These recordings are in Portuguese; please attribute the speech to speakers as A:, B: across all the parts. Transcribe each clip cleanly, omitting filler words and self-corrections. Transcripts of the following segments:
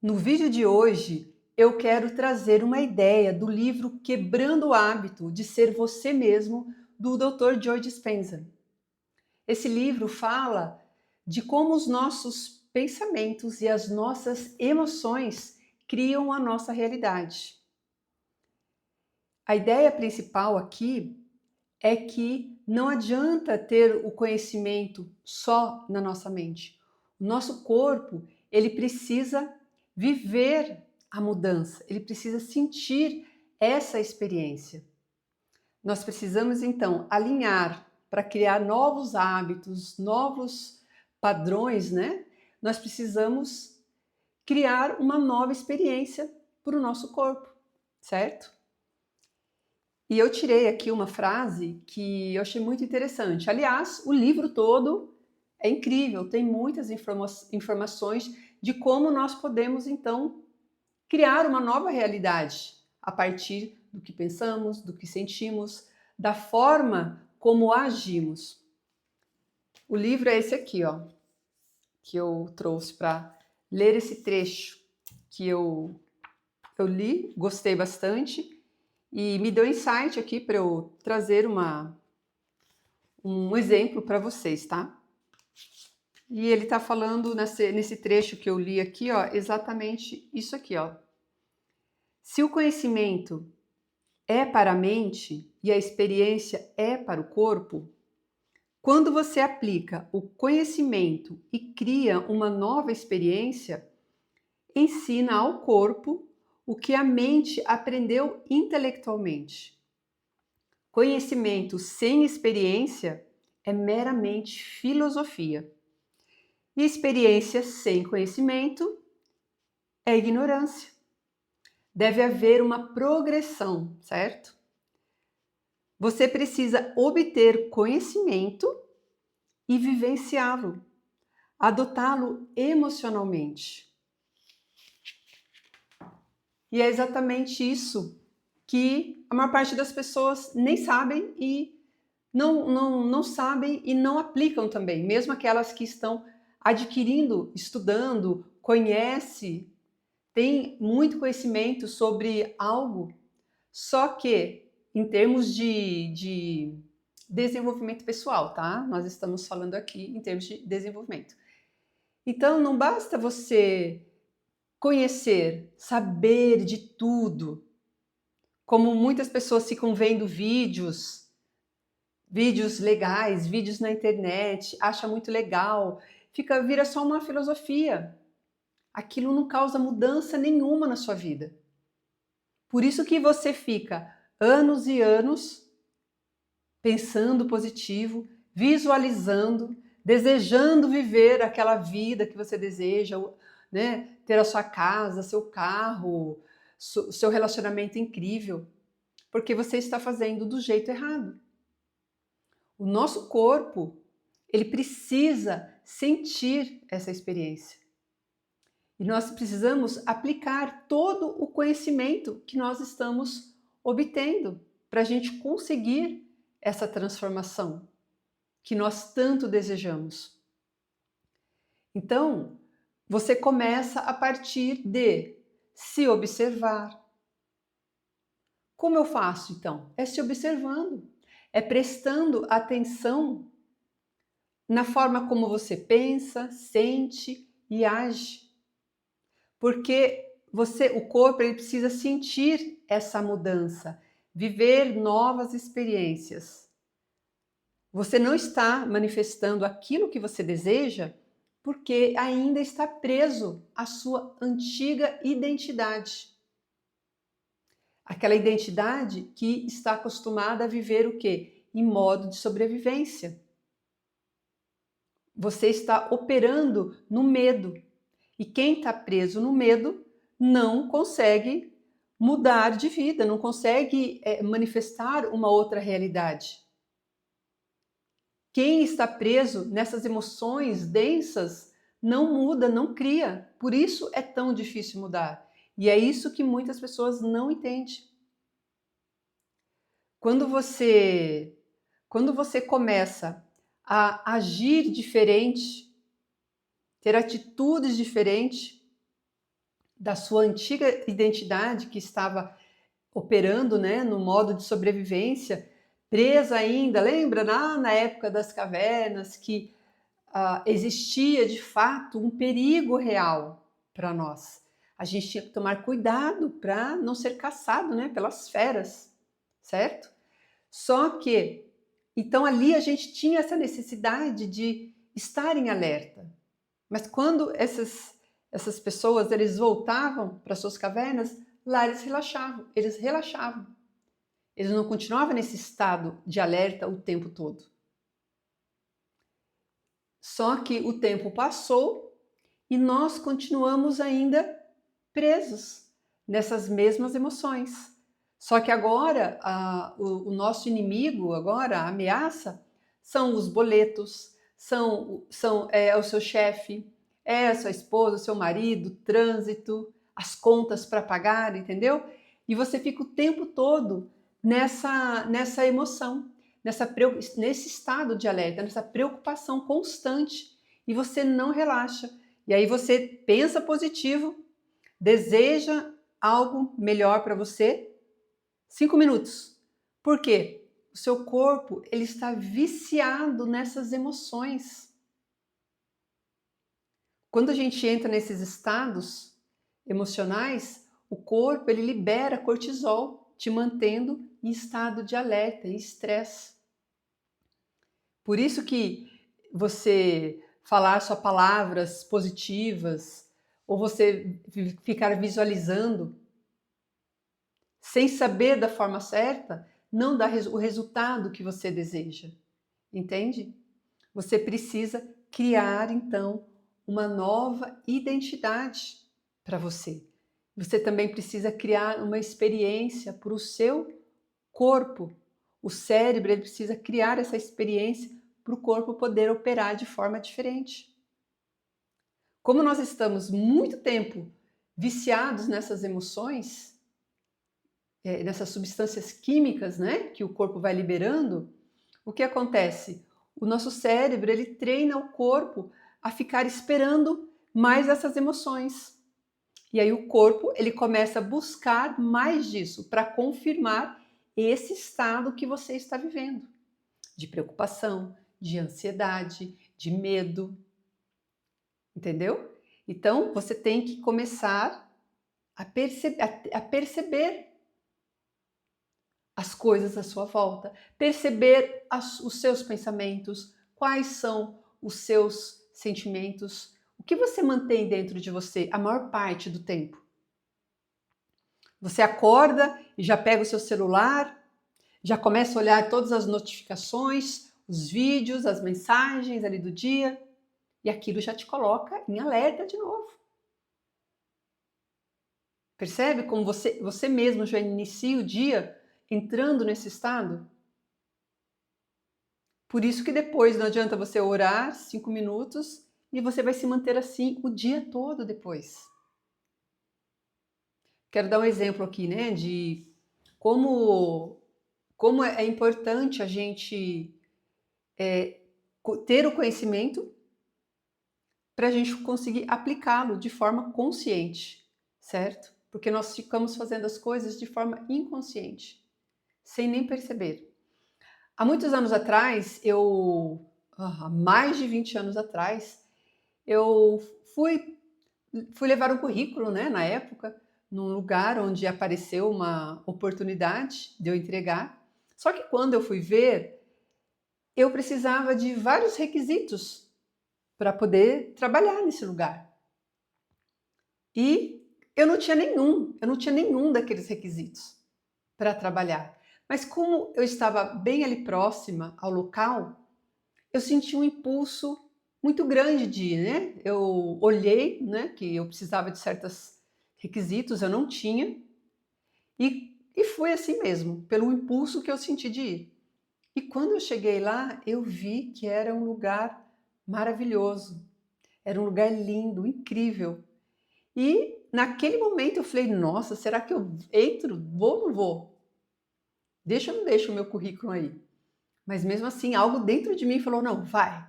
A: No vídeo de hoje, eu quero trazer uma ideia do livro Quebrando o Hábito de Ser Você Mesmo, do Dr. Joe Dispenza. Esse livro fala de como os nossos pensamentos e as nossas emoções criam a nossa realidade. A ideia principal aqui é que não adianta ter o conhecimento só na nossa mente. O nosso corpo, ele precisa viver a mudança, ele precisa sentir essa experiência. Nós precisamos então alinhar para criar novos hábitos, novos padrões, né? Nós precisamos criar uma nova experiência para o nosso corpo, certo? E eu tirei aqui uma frase que eu achei muito interessante. Aliás, o livro todo é incrível, tem muitas informações de como nós podemos, então, criar uma nova realidade a partir do que pensamos, do que sentimos, da forma como agimos. O livro é esse aqui, ó, que eu trouxe para ler esse trecho que eu li, gostei bastante e me deu insight aqui para eu trazer um exemplo para vocês, tá? E ele está falando nesse trecho que eu li aqui, ó, exatamente isso aqui, ó. Se o conhecimento é para a mente e a experiência é para o corpo, quando você aplica o conhecimento e cria uma nova experiência, ensina ao corpo o que a mente aprendeu intelectualmente. Conhecimento sem experiência é meramente filosofia. E experiência sem conhecimento é ignorância. Deve haver uma progressão, certo? Você precisa obter conhecimento e vivenciá-lo, adotá-lo emocionalmente. E é exatamente isso que a maior parte das pessoas nem sabem e não sabem e não aplicam também, mesmo aquelas que estão adquirindo, estudando, conhece, tem muito conhecimento sobre algo, só que em termos de desenvolvimento pessoal, tá? Nós estamos falando aqui em termos de desenvolvimento. Então, não basta você conhecer, saber de tudo, como muitas pessoas ficam vendo vídeos legais, vídeos na internet, acha muito legal, vira só uma filosofia. Aquilo não causa mudança nenhuma na sua vida. Por isso que você fica anos e anos pensando positivo, visualizando, desejando viver aquela vida que você deseja, né? Ter a sua casa, seu carro, seu relacionamento incrível, porque você está fazendo do jeito errado. O nosso corpo, ele precisa sentir essa experiência. E nós precisamos aplicar todo o conhecimento que nós estamos obtendo para a gente conseguir essa transformação que nós tanto desejamos. Então, você começa a partir de se observar. Como eu faço, então? É se observando, é prestando atenção na forma como você pensa, sente e age. Porque o corpo, ele precisa sentir essa mudança, viver novas experiências. Você não está manifestando aquilo que você deseja porque ainda está preso à sua antiga identidade. Aquela identidade que está acostumada a viver o quê? Em modo de sobrevivência. Você está operando no medo. E quem está preso no medo não consegue mudar de vida, não consegue manifestar uma outra realidade. Quem está preso nessas emoções densas não muda, não cria. Por isso é tão difícil mudar. E é isso que muitas pessoas não entendem. Quando você começa a agir diferente, ter atitudes diferentes, da sua antiga identidade que estava operando, né, no modo de sobrevivência, presa ainda, lembra lá na época das cavernas que existia de fato um perigo real para nós. A gente tinha que tomar cuidado para não ser caçado, né, pelas feras, certo? Só que, então ali a gente tinha essa necessidade de estar em alerta. Mas quando essas pessoas eles voltavam para suas cavernas, lá eles relaxavam, eles relaxavam. Eles não continuavam nesse estado de alerta o tempo todo. Só que o tempo passou e nós continuamos ainda presos nessas mesmas emoções. Só que agora o nosso inimigo, agora a ameaça, são os boletos, é o seu chefe, é a sua esposa, o seu marido, trânsito, as contas para pagar, entendeu? E você fica o tempo todo nessa emoção, nesse estado de alerta, nessa preocupação constante, e você não relaxa. E aí você pensa positivo, deseja algo melhor para você, 5 minutos. Por quê? O seu corpo ele está viciado nessas emoções. Quando a gente entra nesses estados emocionais, o corpo ele libera cortisol, te mantendo em estado de alerta e estresse. Por isso que você falar só palavras positivas ou você ficar visualizando sem saber da forma certa, não dá o resultado que você deseja. Entende? Você precisa criar, então, uma nova identidade para você. Você também precisa criar uma experiência para o seu corpo. O cérebro ele precisa criar essa experiência para o corpo poder operar de forma diferente. Como nós estamos muito tempo viciados nessas emoções, nessas substâncias químicas, né, que o corpo vai liberando, o que acontece? O nosso cérebro ele treina o corpo a ficar esperando mais essas emoções. E aí o corpo ele começa a buscar mais disso para confirmar esse estado que você está vivendo, de preocupação, de ansiedade, de medo. Entendeu? Então você tem que começar a perceber as coisas à sua volta, perceber os seus pensamentos, quais são os seus sentimentos, o que você mantém dentro de você a maior parte do tempo. Você acorda e já pega o seu celular, já começa a olhar todas as notificações, os vídeos, as mensagens ali do dia, e aquilo já te coloca em alerta de novo. Percebe como você mesmo já inicia o dia entrando nesse estado? Por isso que depois não adianta você orar 5 minutos e você vai se manter assim o dia todo depois. Quero dar um exemplo aqui, né, de como é importante a gente ter o conhecimento para a gente conseguir aplicá-lo de forma consciente, certo? Porque nós ficamos fazendo as coisas de forma inconsciente, sem nem perceber. Há muitos anos atrás, há mais de 20 anos atrás, eu fui levar um currículo, né, na época, num lugar onde apareceu uma oportunidade de eu entregar. Só que quando eu fui ver, eu precisava de vários requisitos para poder trabalhar nesse lugar. E eu não tinha nenhum daqueles requisitos para trabalhar. Mas como eu estava bem ali próxima ao local, eu senti um impulso muito grande de ir, né? Eu olhei, né, que eu precisava de certos requisitos, eu não tinha, e fui assim mesmo, pelo impulso que eu senti de ir. E quando eu cheguei lá, eu vi que era um lugar maravilhoso, era um lugar lindo, incrível. E naquele momento eu falei, nossa, será que eu entro? Vou ou não vou? Deixa ou não deixa o meu currículo aí? Mas mesmo assim, algo dentro de mim falou, não, vai.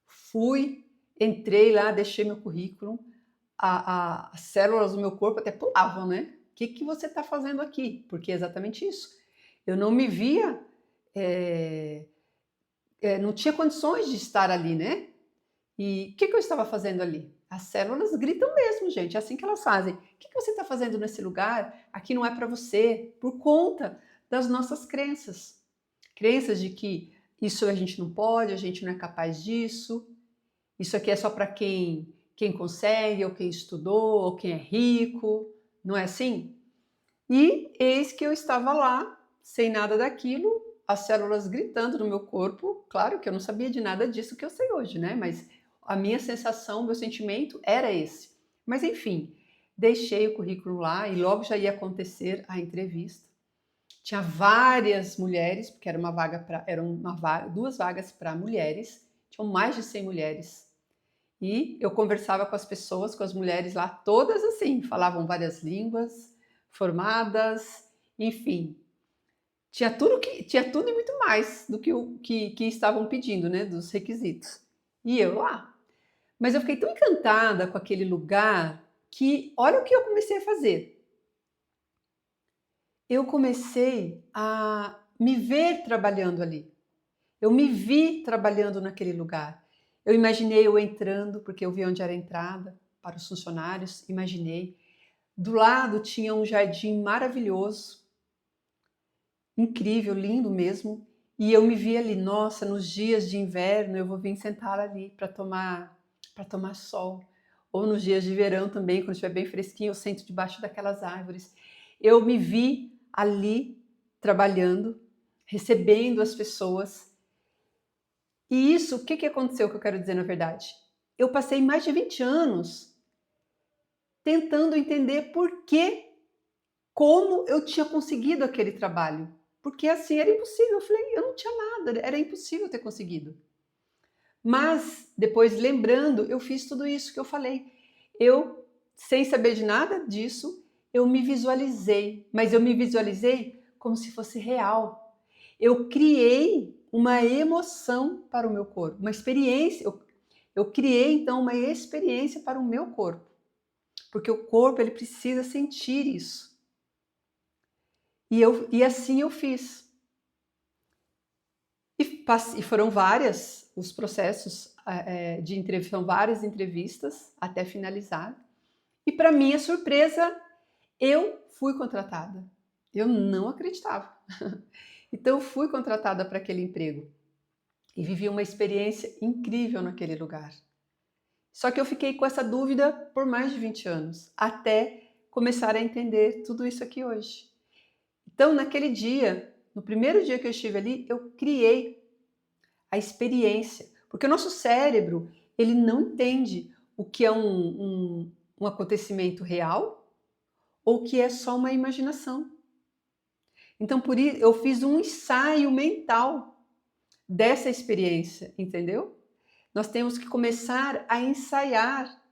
A: Fui, entrei lá, deixei meu currículo. as células do meu corpo até pulavam, né? O que você está fazendo aqui? Porque é exatamente isso. Eu não me via, não tinha condições de estar ali, né? E o que eu estava fazendo ali? As células gritam mesmo, gente, é assim que elas fazem. O que você está fazendo nesse lugar? Aqui não é para você, por conta das nossas crenças. Crenças de que isso a gente não pode, a gente não é capaz disso, isso aqui é só para quem consegue, ou quem estudou, ou quem é rico, não é assim? E eis que eu estava lá, sem nada daquilo, as células gritando no meu corpo. Claro que eu não sabia de nada disso que eu sei hoje, né? Mas a minha sensação, meu sentimento era esse. Mas enfim, deixei o currículo lá e logo já ia acontecer a entrevista. Tinha várias mulheres, porque era duas vagas para mulheres, tinham mais de 100 mulheres. E eu conversava com as pessoas, com as mulheres lá, todas assim, falavam várias línguas, formadas, enfim. Tinha tudo e muito mais do que estavam pedindo, né, dos requisitos. E eu lá. Mas eu fiquei tão encantada com aquele lugar que olha o que eu comecei a fazer. Eu comecei a me ver trabalhando ali. Eu me vi trabalhando naquele lugar. Eu imaginei eu entrando, porque eu vi onde era a entrada para os funcionários, imaginei. Do lado tinha um jardim maravilhoso, incrível, lindo mesmo. E eu me vi ali, nossa, nos dias de inverno eu vou vir sentar ali para tomar sol. Ou nos dias de verão também, quando estiver bem fresquinho, eu sento debaixo daquelas árvores. Eu me vi ali trabalhando, recebendo as pessoas. E isso, o que aconteceu, que eu quero dizer na verdade? Eu passei mais de 20 anos tentando entender por que, como eu tinha conseguido aquele trabalho. Porque assim era impossível. Eu falei, eu não tinha nada, era impossível ter conseguido. Mas, depois lembrando, eu fiz tudo isso que eu falei. Eu, sem saber de nada disso, eu me visualizei. Mas eu me visualizei como se fosse real. Eu criei uma emoção para o meu corpo, uma experiência. Eu criei, então, uma experiência para o meu corpo. Porque o corpo, ele precisa sentir isso. E assim eu fiz. E foram várias os processos de entrevista, são várias entrevistas até finalizar. E para minha surpresa, eu fui contratada. Eu não acreditava. Então, eu fui contratada para aquele emprego e vivi uma experiência incrível naquele lugar. Só que eu fiquei com essa dúvida por mais de 20 anos, até começar a entender tudo isso aqui hoje. Então, naquele dia, no primeiro dia que eu estive ali, eu criei a experiência, porque o nosso cérebro, ele não entende o que é um acontecimento real ou o que é só uma imaginação. Então, por isso, eu fiz um ensaio mental dessa experiência, entendeu? Nós temos que começar a ensaiar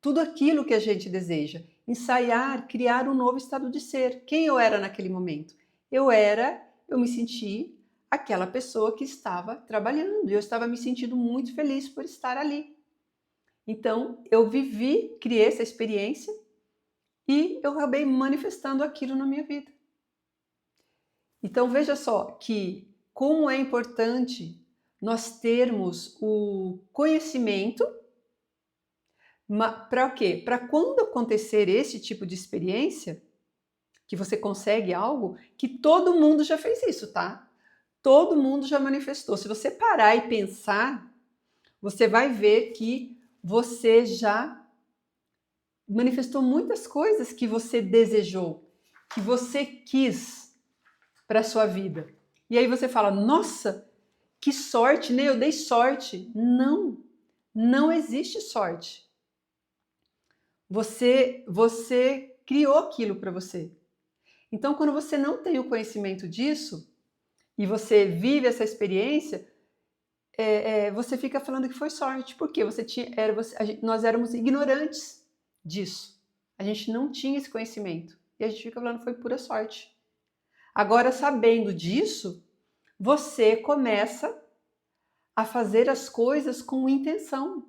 A: tudo aquilo que a gente deseja. Ensaiar, criar um novo estado de ser. Quem eu era naquele momento? Eu me senti aquela pessoa que estava trabalhando. E eu estava me sentindo muito feliz por estar ali. Então, eu vivi, criei essa experiência e eu acabei manifestando aquilo na minha vida. Então, veja só que como é importante nós termos o conhecimento. Para o quê? Para quando acontecer esse tipo de experiência, que você consegue algo, que todo mundo já fez isso, tá? Todo mundo já manifestou. Se você parar e pensar, você vai ver que você já manifestou muitas coisas que você desejou, que você quis para a sua vida. E aí você fala, nossa, que sorte, né? Eu dei sorte. Não, não existe sorte. Você criou aquilo para você. Então, quando você não tem o conhecimento disso e você vive essa experiência, você fica falando que foi sorte, porque nós éramos ignorantes disso. A gente não tinha esse conhecimento e a gente fica falando que foi pura sorte. Agora, sabendo disso, você começa a fazer as coisas com intenção.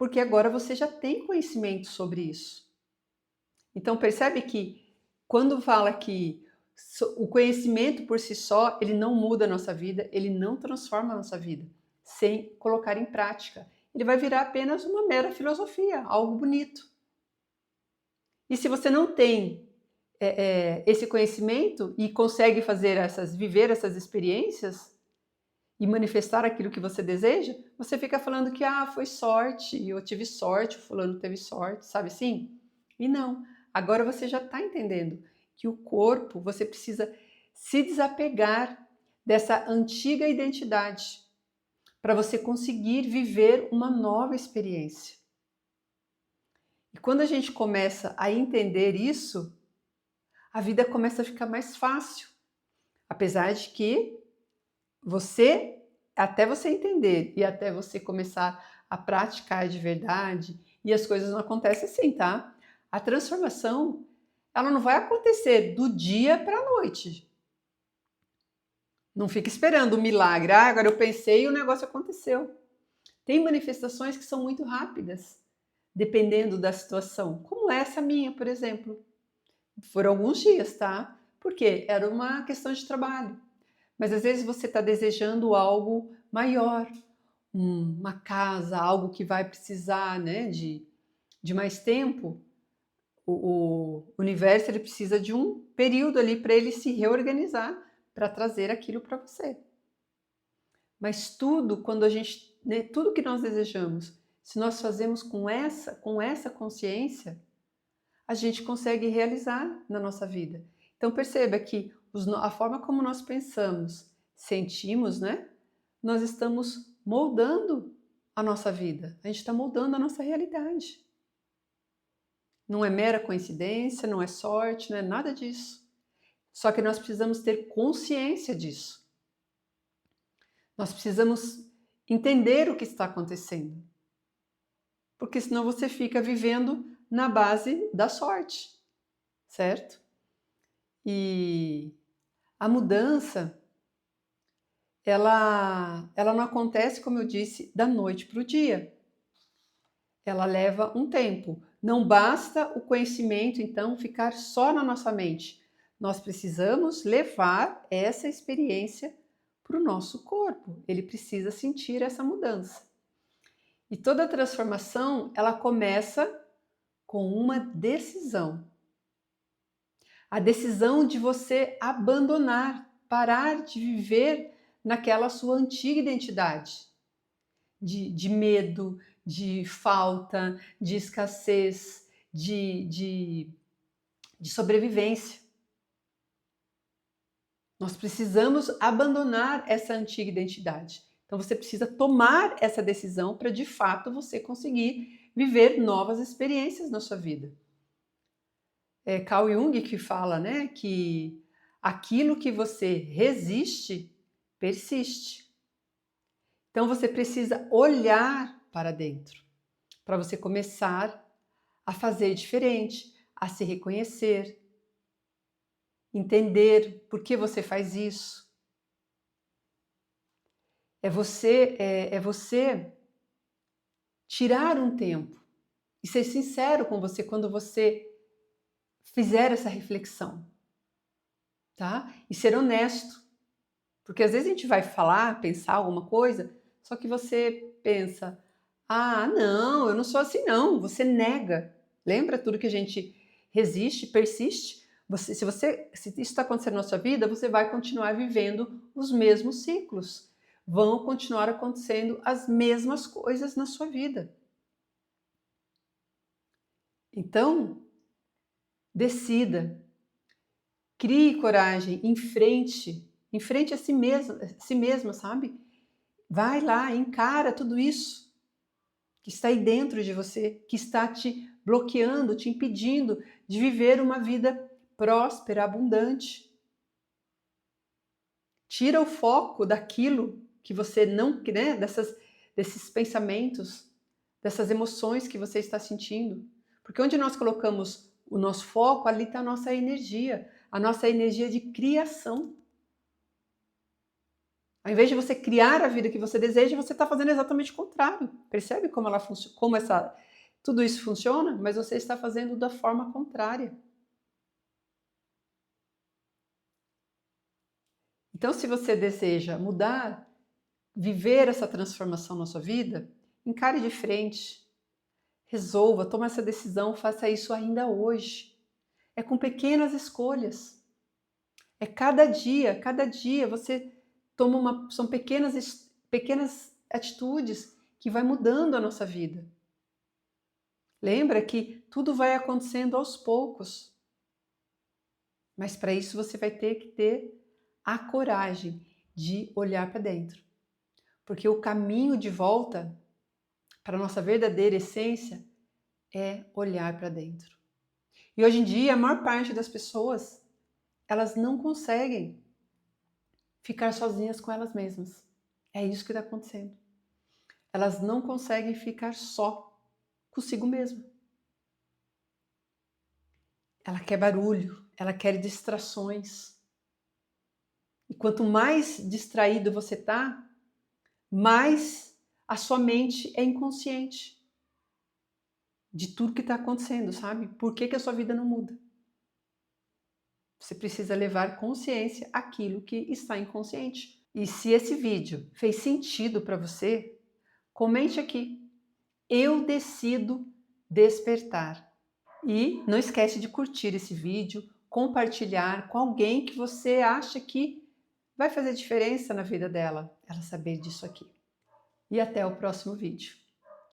A: porque agora você já tem conhecimento sobre isso. Então percebe que quando fala que o conhecimento por si só, ele não muda a nossa vida, ele não transforma a nossa vida, sem colocar em prática. Ele vai virar apenas uma mera filosofia, algo bonito. E se você não tem esse conhecimento e consegue viver essas experiências e manifestar aquilo que você deseja, você fica falando que foi sorte, eu tive sorte, o fulano teve sorte, sabe assim? E não. Agora você já está entendendo que o corpo, você precisa se desapegar dessa antiga identidade para você conseguir viver uma nova experiência. E quando a gente começa a entender isso, a vida começa a ficar mais fácil. Apesar de que até você entender e até você começar a praticar de verdade, e as coisas não acontecem assim, tá? A transformação, ela não vai acontecer do dia para a noite. Não fica esperando o milagre. Agora eu pensei e o negócio aconteceu. Tem manifestações que são muito rápidas, dependendo da situação. Como essa minha, por exemplo. Foram alguns dias, tá? Porque era uma questão de trabalho. Mas às vezes você está desejando algo maior, uma casa, algo que vai precisar, né, de mais tempo. O universo ele precisa de um período ali para ele se reorganizar, para trazer aquilo para você. Mas tudo, quando a gente, né, tudo que nós desejamos, se nós fazemos com essa consciência, a gente consegue realizar na nossa vida. Então perceba que a forma como nós pensamos, sentimos, né? Nós estamos moldando a nossa vida. A gente está moldando a nossa realidade. Não é mera coincidência, não é sorte, não é nada disso. Só que nós precisamos ter consciência disso. Nós precisamos entender o que está acontecendo. Porque senão você fica vivendo na base da sorte, certo? E a mudança, ela não acontece, como eu disse, da noite para o dia. Ela leva um tempo. Não basta o conhecimento, então, ficar só na nossa mente. Nós precisamos levar essa experiência para o nosso corpo. Ele precisa sentir essa mudança. E toda transformação, ela começa com uma decisão. A decisão de você abandonar, parar de viver naquela sua antiga identidade de medo, de falta, de escassez, de sobrevivência. Nós precisamos abandonar essa antiga identidade. Então você precisa tomar essa decisão para de fato você conseguir viver novas experiências na sua vida. É Carl Jung que fala, né, que aquilo que você resiste, persiste. Então você precisa olhar para dentro, para você começar a fazer diferente, a se reconhecer, entender por que você faz isso. É você tirar um tempo e ser sincero com você quando você fizer essa reflexão, tá? E ser honesto. Porque às vezes a gente vai falar, pensar alguma coisa, só que você pensa, não, eu não sou assim não, você nega. Lembra tudo que a gente resiste, persiste? Se isso está acontecendo na sua vida, você vai continuar vivendo os mesmos ciclos. Vão continuar acontecendo as mesmas coisas na sua vida. Então, decida, crie coragem, enfrente a si mesma, sabe? Vai lá, encara tudo isso que está aí dentro de você, que está te bloqueando, te impedindo de viver uma vida próspera, abundante. Tira o foco daquilo que você não, né, desses pensamentos, dessas emoções que você está sentindo. Porque onde nós colocamos o nosso foco, ali está a nossa energia de criação. Ao invés de você criar a vida que você deseja, você está fazendo exatamente o contrário. Percebe como tudo isso funciona? Mas você está fazendo da forma contrária. Então, se você deseja mudar, viver essa transformação na sua vida, encare de frente, resolva, tome essa decisão, faça isso ainda hoje. É com pequenas escolhas. É cada dia você toma são pequenas atitudes que vai mudando a nossa vida. Lembra que tudo vai acontecendo aos poucos. Mas para isso você vai ter que ter a coragem de olhar para dentro. Porque o caminho de volta para a nossa verdadeira essência é olhar para dentro. E hoje em dia, a maior parte das pessoas, elas não conseguem ficar sozinhas com elas mesmas. É isso que está acontecendo. Elas não conseguem ficar só consigo mesma. Ela quer barulho, ela quer distrações. E quanto mais distraído você está, mais a sua mente é inconsciente de tudo que está acontecendo, sabe? Por que a sua vida não muda? Você precisa levar consciência àquilo que está inconsciente. E se esse vídeo fez sentido para você, comente aqui. Eu decido despertar. E não esquece de curtir esse vídeo, compartilhar com alguém que você acha que vai fazer diferença na vida dela, ela saber disso aqui. E até o próximo vídeo.